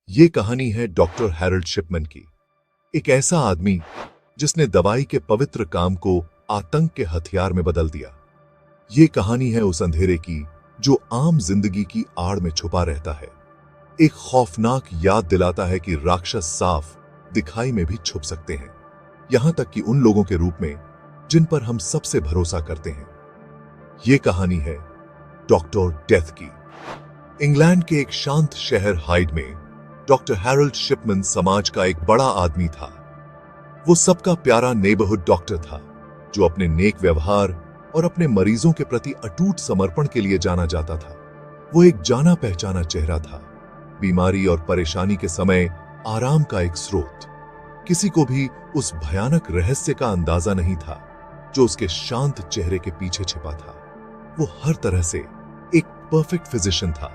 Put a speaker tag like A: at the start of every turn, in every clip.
A: ये कहानी है डॉक्टर हैरोल्ड शिपमैन की। एक ऐसा आदमी जिसने दवाई के पवित्र काम को आतंक के हथियार में बदल दिया। ये कहानी है उस अंधेरे की जो आम जिंदगी की आड़ में छुपा रहता है। एक खौफनाक याद दिलाता है कि राक्षस साफ दिखाई में भी छुप सकते हैं, यहां तक कि उन लोगों के रूप में जिन पर हम सबसे भरोसा करते हैं। ये कहानी है डॉक्टर डेथ की। इंग्लैंड के एक शांत शहर हाइड में डॉक्टर हैरोल्ड शिपमैन समाज का एक बड़ा आदमी था। वो सबका प्यारा नेबरहुड डॉक्टर था जो अपने नेक व्यवहार और अपने मरीजों के प्रति अटूट समर्पण के लिए जाना जाता था। वो एक जाना पहचाना चेहरा था, बीमारी और परेशानी के समय आराम का एक स्रोत। किसी को भी उस भयानक रहस्य का अंदाजा नहीं था जो उसके शांत चेहरे के पीछे छिपा था। वो हर तरह से एक परफेक्ट फिजिशियन था।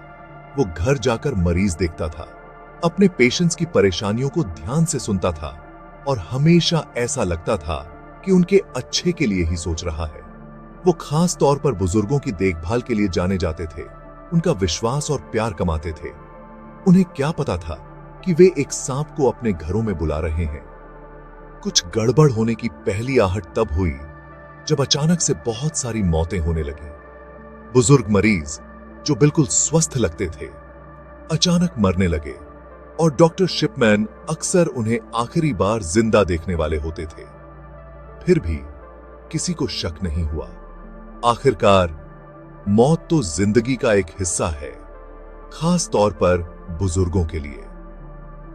A: वो घर जाकर मरीज देखता था, अपने पेशेंट्स की परेशानियों को ध्यान से सुनता था और हमेशा ऐसा लगता था कि उनके अच्छे के लिए ही सोच रहा है। वो खास तौर पर बुजुर्गों की देखभाल के लिए जाने जाते थे, उनका विश्वास और प्यार कमाते थे। उन्हें क्या पता था कि वे एक सांप को अपने घरों में बुला रहे हैं। कुछ गड़बड़ होने की पहली आहट तब हुई जब अचानक से बहुत सारी मौतें होने लगी। बुजुर्ग मरीज जो बिल्कुल स्वस्थ लगते थे अचानक मरने लगे और डॉक्टर शिपमैन अक्सर उन्हें आखिरी बार जिंदा देखने वाले होते थे। फिर भी किसी को शक नहीं हुआ। आखिरकार मौत तो जिंदगी का एक हिस्सा है, खास तौर पर बुजुर्गों के लिए।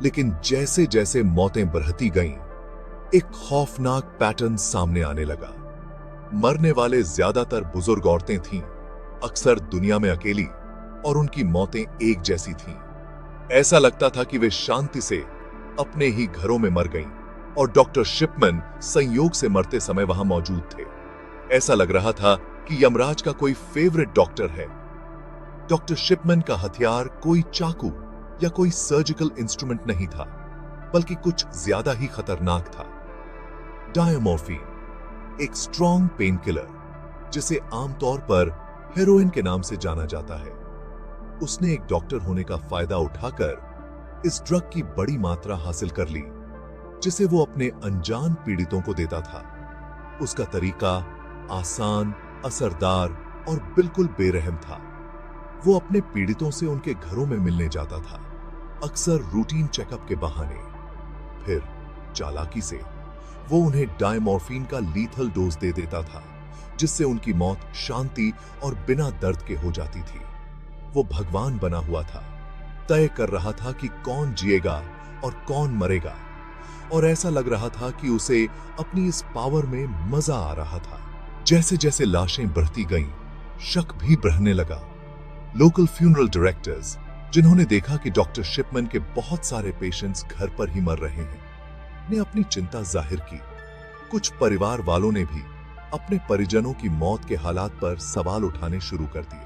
A: लेकिन जैसे जैसे मौतें बढ़ती गईं, एक खौफनाक पैटर्न सामने आने लगा। मरने वाले ज्यादातर बुजुर्ग औरतें थीं, अक्सर दुनिया में अकेली, और उनकी मौतें एक जैसी थीं। ऐसा लगता था कि वे शांति से अपने ही घरों में मर गईं और डॉक्टर शिपमैन संयोग से मरते समय वहां मौजूद थे। ऐसा लग रहा था कि यमराज का कोई फेवरेट डॉक्टर है। डॉक्टर शिपमैन का हथियार कोई चाकू या कोई सर्जिकल इंस्ट्रूमेंट नहीं था, बल्कि कुछ ज्यादा ही खतरनाक था। डायमोर्फिन, एक स्ट्रॉन्ग पेन किलर जिसे आमतौर पर हेरोइन के नाम से जाना जाता है। उसने एक डॉक्टर होने का फायदा उठाकर इस ड्रग की बड़ी मात्रा हासिल कर ली, जिसे वो अपने अनजान पीड़ितों को देता था। उसका तरीका आसान, असरदार और बिल्कुल बेरहम था। वो अपने पीड़ितों से उनके घरों में मिलने जाता था, अक्सर रूटीन चेकअप के बहाने। फिर चालाकी से वो उन्हें डायमोर्फिन का लीथल डोज दे देता था, जिससे उनकी मौत शांति और बिना दर्द के हो जाती थी। वो भगवान बना हुआ था, तय कर रहा था कि कौन जिएगा और कौन मरेगा, और ऐसा लग रहा था कि उसे अपनी इस पावर में मजा आ रहा था। जैसे जैसे लाशें बढ़ती गईं, शक भी बढ़ने लगा। लोकल फ्यूनरल डायरेक्टर्स, जिन्होंने देखा कि डॉक्टर शिपमैन के बहुत सारे पेशेंट्स घर पर ही मर रहे हैं, ने अपनी चिंता जाहिर की। कुछ परिवार वालों ने भी अपने परिजनों की मौत के हालात पर सवाल उठाने शुरू कर दिए।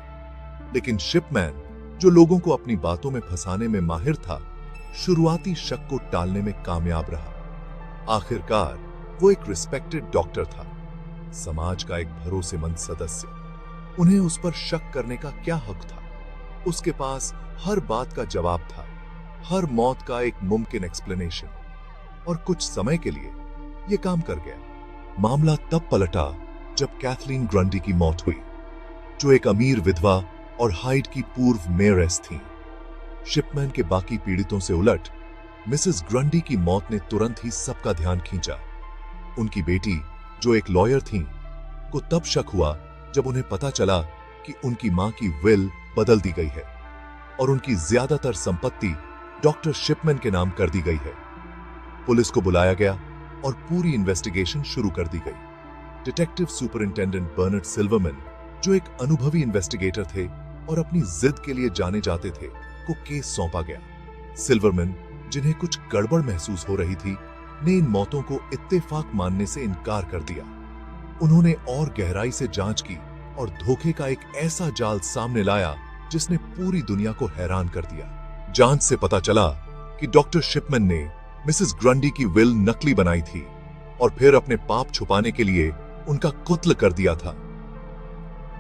A: लेकिन शिपमैन, जो लोगों को अपनी बातों में फंसाने में माहिर था, शुरुआती शक को टालने में कामयाब रहा। आखिरकार वो एक रिस्पेक्टेड डॉक्टर था, समाज का एक भरोसेमंद सदस्य। उन्हें उस पर शक करने का क्या हक था? उसके पास हर बात का जवाब था, हर मौत का एक मुमकिन एक्सप्लेनेशन। और कुछ समय के लिए यह काम कर गया। मामला तब पलटा जब कैथलीन ग्रंडी की मौत हुई, जो एक अमीर विधवा और हाइड की पूर्व मेयरेस थीं। शिपमैन के बाकी पीड़ितों से उलट मिसेस ग्रंडी की मौत ने तुरंत ही सबका ध्यान खींचा। उनकी बेटी, जो एक लॉयर थीं, को तब शक हुआ जब उन्हें पता चला कि उनकी मां की विल बदल दी गई है और उनकी ज्यादातर संपत्ति डॉक्टर शिपमैन के नाम कर दी गई है। पुलिस को बुलाया गया और पूरी इन्वेस्टिगेशन शुरू कर दी गई। डिटेक्टिव सुपरिंटेंडेंट बर्नार्ड सिल्वरमैन, जो एक अनुभवी इन्वेस्टिगेटर थे और अपनी जिद के लिए जाने जाते थे, को केस सौंपा गया। सिल्वरमैन, जिन्हें कुछ गड़बड़ महसूस हो रही थी, ने इन मौतों को इत्तेफाक मानने से इनकार कर दिया। उन्होंने और गहराई से जांच की और धोखे का एक ऐसा जाल सामने लाया जिसने पूरी दुनिया को हैरान कर दिया। जांच से पता चला कि डॉक्टर शिपमैन ने मिसेस ग्रंडी की विल नकली बनाई थी और फिर अपने पाप छुपाने के लिए उनका कुत्ल कर दिया था।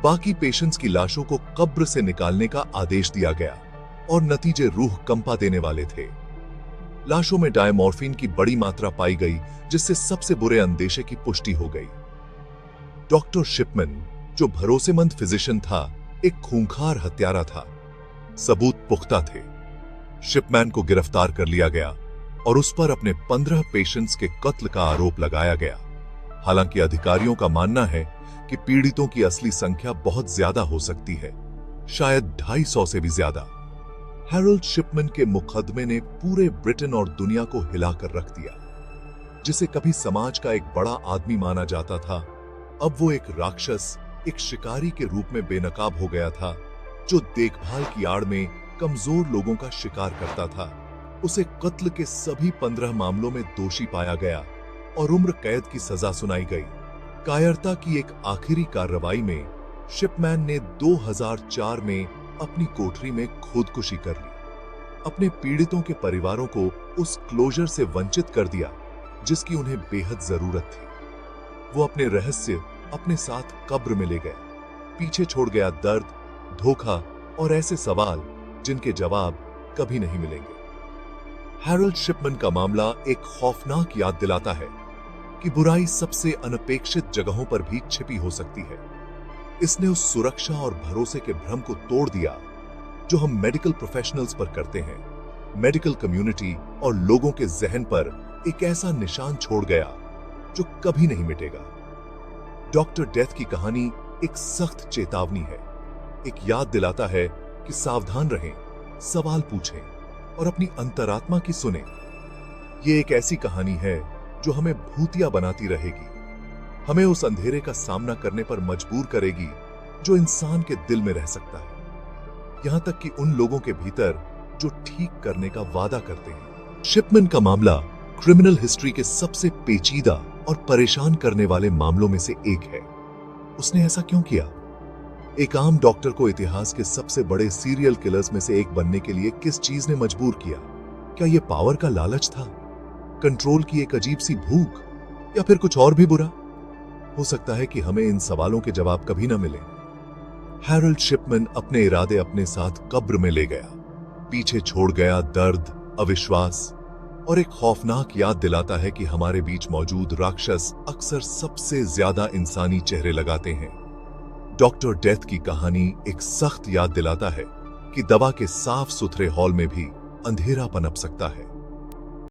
A: बाकी पेशेंट्स की लाशों को कब्र से निकालने का आदेश दिया गया और नतीजे रूह कंपा देने वाले थे। लाशों में डायमॉर्फिन की बड़ी मात्रा पाई गई, जिससे सबसे बुरे अंदेशे की पुष्टि हो गई। डॉक्टर शिपमैन, जो भरोसेमंद फिजिशियन था, एक खूंखार हत्यारा था। सबूत पुख्ता थे। शिपमैन को गिरफ्तार कर लिया गया और उस पर अपने 15 पेशेंट्स के कत्ल का आरोप लगाया गया। हालांकि अधिकारियों का मानना है कि पीड़ितों की असली संख्या बहुत ज्यादा हो सकती है, शायद 250 से भी ज्यादा। हैरोल्ड शिपमैन के मुकदमे ने पूरे ब्रिटेन और दुनिया को हिलाकर रख दिया। जिसे कभी समाज का एक बड़ा आदमी माना जाता था, अब वो एक राक्षस, एक शिकारी के रूप में बेनकाब हो गया था, जो देखभाल की आड़ में कमजोर लोगों का शिकार करता था। उसे कत्ल के सभी 15 मामलों में दोषी पाया गया और उम्र कैद की सजा सुनाई गई। कायरता की एक आखिरी कार्रवाई में शिपमैन ने 2004 में अपनी कोठरी में खुदकुशी कर ली। अपने पीड़ितों के परिवारों को उस क्लोजर से वंचित कर दिया जिसकी उन्हें बेहद जरूरत थी। वो अपने रहस्य अपने साथ कब्र में ले गए, पीछे छोड़ गया दर्द, धोखा और ऐसे सवाल जिनके जवाब कभी नहीं मिलेंगे। हैरोल्ड शिपमैन का मामला एक खौफनाक याद दिलाता है कि बुराई सबसे अनपेक्षित जगहों पर भी छिपी हो सकती है। इसने उस सुरक्षा और भरोसे के भ्रम को तोड़ दिया जो हम मेडिकल प्रोफेशनल्स पर करते हैं। मेडिकल कम्युनिटी और लोगों के जहन पर एक ऐसा निशान छोड़ गया जो कभी नहीं मिटेगा। डॉक्टर डेथ की कहानी एक सख्त चेतावनी है, एक याद दिलाता है कि सावधान रहें, सवाल पूछें और अपनी अंतरात्मा की सुनें। ये एक ऐसी कहानी है जो हमें भूतिया बनाती रहेगी, हमें उस अंधेरे का सामना करने पर मजबूर करेगी जो इंसान के दिल में रह सकता है, यहां तक कि उन लोगों के भीतर जो ठीक करने का वादा करते हैं। शिपमैन का मामला क्रिमिनल हिस्ट्री के सबसे पेचीदा और परेशान करने वाले मामलों में से एक है। उसने ऐसा क्यों किया? एक आम डॉक्टर को इतिहास के सबसे बड़े सीरियल किलर्स में से एक बनने के लिए किस चीज ने मजबूर किया? क्या यह पावर का लालच था, कंट्रोल की एक अजीब सी भूख, या फिर कुछ और भी बुरा? हो सकता है कि हमें इन सवालों के जवाब कभी न मिले। हैरोल्ड शिपमैन अपने इरादे अपने साथ कब्र में ले गया, पीछे छोड़ गया दर्द, अविश्वास और एक खौफनाक याद दिलाता है कि हमारे बीच मौजूद राक्षस अक्सर सबसे ज्यादा इंसानी चेहरे लगाते हैं। डॉक्टर डेथ की कहानी एक सख्त याद दिलाता है कि दवा के साफ सुथरे हॉल में भी अंधेरा पनप सकता है।